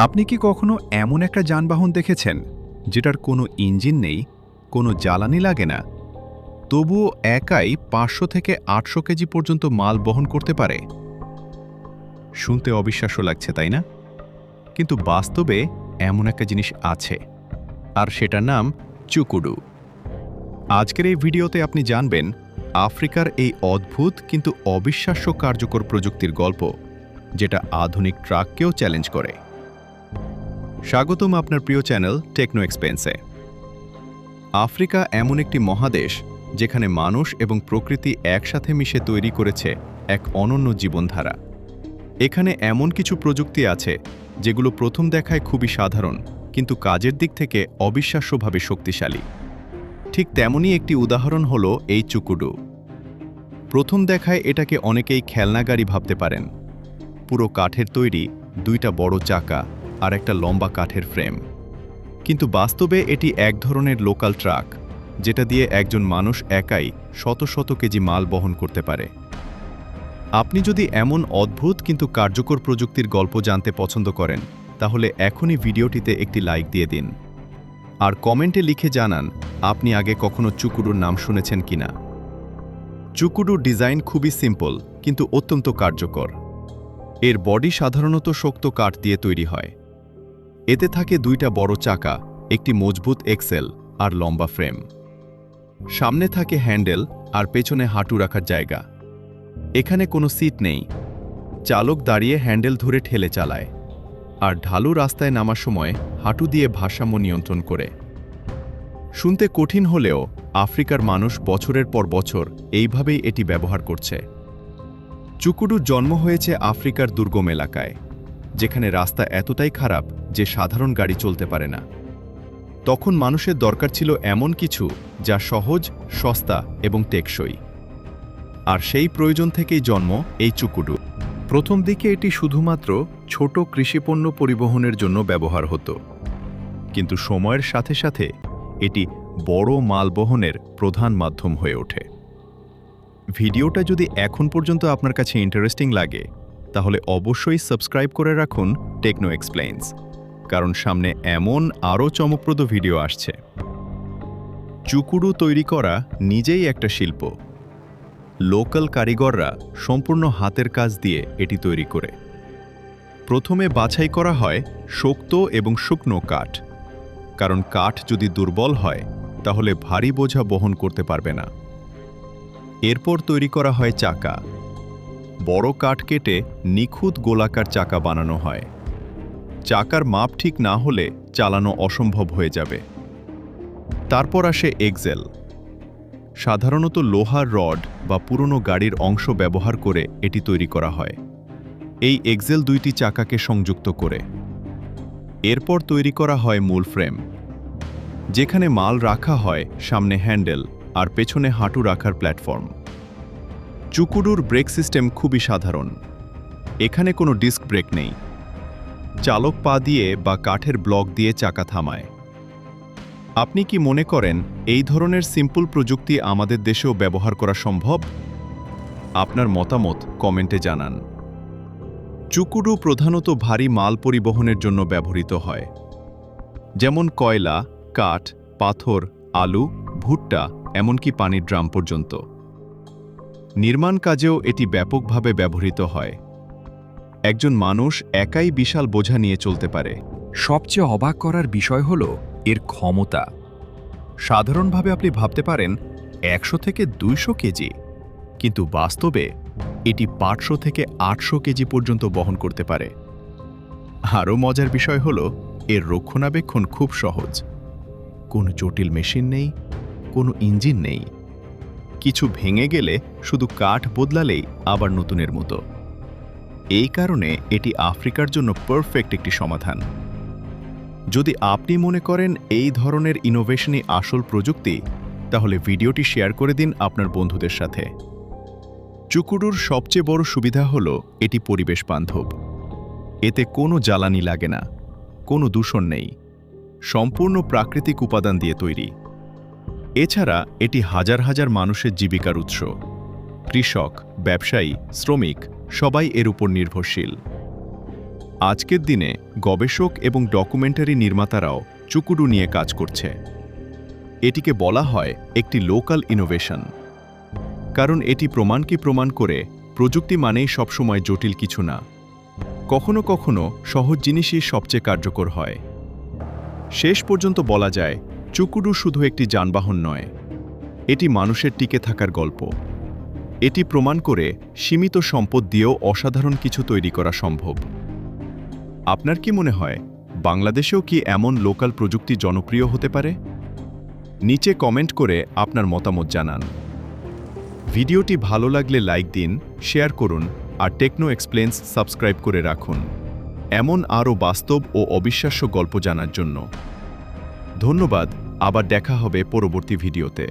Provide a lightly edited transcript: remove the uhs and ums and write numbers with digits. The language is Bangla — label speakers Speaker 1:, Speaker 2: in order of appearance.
Speaker 1: আপনি কি কখনো এমন একটা যানবাহন দেখেছেন যেটার কোনো ইঞ্জিন নেই, কোনো জ্বালানি লাগে না, তবুও একাই ৫০০ থেকে ৮০০ কেজি পর্যন্ত মাল বহন করতে পারে? শুনতে অবিশ্বাস্য লাগছে, তাই না? কিন্তু বাস্তবে এমন একটা জিনিস আছে, আর সেটার নাম চুকুডু। আজকের এই ভিডিওতে আপনি জানবেন আফ্রিকার এই অদ্ভুত কিন্তু অবিশ্বাস্য কার্যকর প্রযুক্তির গল্প, যেটা আধুনিক ট্রাককেও চ্যালেঞ্জ করে। স্বাগতম আপনার প্রিয় চ্যানেল টেকনো এক্সপেন্সে। আফ্রিকা এমন একটি মহাদেশ যেখানে মানুষ এবং প্রকৃতি একসাথে মিশে তৈরি করেছে এক অনন্য জীবনধারা। এখানে এমন কিছু প্রযুক্তি আছে যেগুলো প্রথম দেখায় খুবই সাধারণ, কিন্তু কাজের দিক থেকে অবিশ্বাস্যভাবে শক্তিশালী। ঠিক তেমনই একটি উদাহরণ হলো এই চুকুডু। প্রথম দেখায় এটাকে অনেকেই খেলনা গাড়ি ভাবতে পারেন। পুরো কাঠের তৈরি, দুইটা বড় চাকা আর একটা লম্বা কাঠের ফ্রেম। কিন্তু বাস্তবে এটি এক ধরনের লোকাল ট্রাক, যেটা দিয়ে একজন মানুষ একাই শত শত কেজি মাল বহন করতে পারে। আপনি যদি এমন অদ্ভুত কিন্তু কার্যকর প্রযুক্তির গল্প জানতে পছন্দ করেন, তাহলে এখনই ভিডিওটিতে একটি লাইক দিয়ে দিন। আর কমেন্টে লিখে জানান আপনি আগে কখনো চুকুডুর নাম শুনেছেন কিনা। চুকুডুর ডিজাইন খুবই সিম্পল কিন্তু অত্যন্ত কার্যকর। এর বডি সাধারণত শক্ত কাঠ দিয়ে তৈরি হয়। এতে থাকে দুইটা বড় চাকা, একটি মজবুত এক্সেল আর লম্বা ফ্রেম। সামনে থাকে হ্যান্ডেল আর পেছনে হাঁটু রাখার জায়গা। এখানে কোনো সিট নেই। চালক দাঁড়িয়ে হ্যান্ডেল ধরে ঠেলে চালায়, আর ঢালু রাস্তায় নামার সময় হাঁটু দিয়ে ভারসাম্য নিয়ন্ত্রণ করে। শুনতে কঠিন হলেও আফ্রিকার মানুষ বছরের পর বছর এইভাবেই এটি ব্যবহার করছে। চুকুডুর জন্ম হয়েছে আফ্রিকার দুর্গম এলাকায়, যেখানে রাস্তা এতটাই খারাপ যে সাধারণ গাড়ি চলতে পারে না। তখন মানুষের দরকার ছিল এমন কিছু যা সহজ, সস্তা এবং টেকসই। আর সেই প্রয়োজন থেকেই জন্ম এই চুকুডু। প্রথম দিকে এটি শুধুমাত্র ছোট কৃষিপণ্য পরিবহনের জন্য ব্যবহার হতো, কিন্তু সময়ের সাথে সাথে এটি বড় মাল বহনের প্রধান মাধ্যম হয়ে ওঠে। ভিডিওটা যদি এখন পর্যন্ত আপনার কাছে ইন্টারেস্টিং লাগে, তাহলে অবশ্যই সাবস্ক্রাইব করে রাখুন টেকনো এক্সপ্লেইনস, কারণ সামনে এমন আরও চমকপ্রদ ভিডিও আসছে। চুকুডু তৈরি করা নিজেই একটা শিল্প। লোকাল কারিগররা সম্পূর্ণ হাতের কাজ দিয়ে এটি তৈরি করে। প্রথমে বাছাই করা হয় শক্ত এবং শুকনো কাঠ, কারণ কাঠ যদি দুর্বল হয় তাহলে ভারী বোঝা বহন করতে পারবে না। এরপর তৈরি করা হয় চাকা। বড় কাঠ কেটে নিখুঁত গোলাকার চাকা বানানো হয়। চাকার মাপ ঠিক না হলে চালানো অসম্ভব হয়ে যাবে। তারপর আসে এক্সেল। সাধারণত লোহার রড বা পুরনো গাড়ির অংশ ব্যবহার করে এটি তৈরি করা হয়। এই এক্সেল দুইটি চাকাকে সংযুক্ত করে। এরপর তৈরি করা হয় মূল ফ্রেম, যেখানে মাল রাখা হয় সামনে হ্যান্ডেল আর পেছনে হাঁটু রাখার প্ল্যাটফর্ম। চুকুডুর ব্রেক সিস্টেম খুবই সাধারণ। এখানে কোনো ডিস্ক ব্রেক নেই। চালক পা দিয়ে বা কাঠের ব্লক দিয়ে চাকা থামায়। আপনি কি মনে করেন এই ধরনের সিম্পল প্রযুক্তি আমাদের দেশেও ব্যবহার করা সম্ভব? আপনার মতামত কমেন্টে জানান। চুকুডু প্রধানত ভারী মাল পরিবহনের জন্য ব্যবহৃত হয়, যেমন কয়লা, কাঠ, পাথর, আলু, ভুট্টা, এমনকি পানির ড্রাম পর্যন্ত। নির্মাণ কাজেও এটি ব্যাপকভাবে ব্যবহৃত হয়। একজন মানুষ একাই বিশাল বোঝা নিয়ে চলতে পারে।
Speaker 2: সবচেয়ে অবাক করার বিষয় হল এর ক্ষমতা।
Speaker 1: সাধারণভাবে আপনি ভাবতে পারেন ১০০ থেকে ২০০ কেজি, কিন্তু বাস্তবে এটি ৫০০ থেকে ৮০০ কেজি পর্যন্ত বহন করতে পারে। আরও মজার বিষয় হল এর রক্ষণাবেক্ষণ খুব সহজ। কোনো জটিল মেশিন নেই, কোনো ইঞ্জিন নেই। কিছু ভেঙে গেলে শুধু কাঠ বদলালেই আবার নতুনের মতো। এই কারণে এটি আফ্রিকার জন্য পারফেক্ট একটি সমাধান। যদি আপনি মনে করেন এই ধরনের ইনোভেশনই আসল প্রযুক্তি, তাহলে ভিডিওটি শেয়ার করে দিন আপনার বন্ধুদের সাথে। চুকুডুর সবচেয়ে বড় সুবিধা হল এটি পরিবেশ বান্ধব। এতে কোনো জ্বালানি লাগে না, কোনো দূষণ নেই, সম্পূর্ণ প্রাকৃতিক উপাদান দিয়ে তৈরি। এছাড়া এটি হাজার হাজার মানুষের জীবিকার উৎস। কৃষক, ব্যবসায়ী, শ্রমিক সবাই এর উপর নির্ভরশীল। আজকের দিনে গবেষক এবং ডকুমেন্টারি নির্মাতারাও চুকুডু নিয়ে কাজ করছে। এটিকে বলা হয় একটি লোকাল ইনোভেশন, কারণ এটি প্রমাণ করে প্রযুক্তি মানেই সবসময় জটিল কিছু না। কখনো কখনো সহজ জিনিসই সবচেয়ে কার্যকর হয়। শেষ পর্যন্ত বলা যায়, চুকুডু শুধু একটি যানবাহন নয়, এটি মানুষের টিকে থাকার গল্প। এটি প্রমাণ করে সীমিত সম্পদ দিয়েও অসাধারণ কিছু তৈরি করা সম্ভব। আপনার কি মনে হয়, বাংলাদেশেও কি এমন লোকাল প্রযুক্তি জনপ্রিয় হতে পারে? নিচে কমেন্ট করে আপনার মতামত জানান। ভিডিওটি ভালো লাগলে লাইক দিন, শেয়ার করুন আর টেকনো এক্সপ্লেন্স সাবস্ক্রাইব করে রাখুন এমন আরও বাস্তব ও অবিশ্বাস্য গল্প জানার জন্য। ধন্যবাদ, আবার দেখা হবে পরবর্তী ভিডিওতে।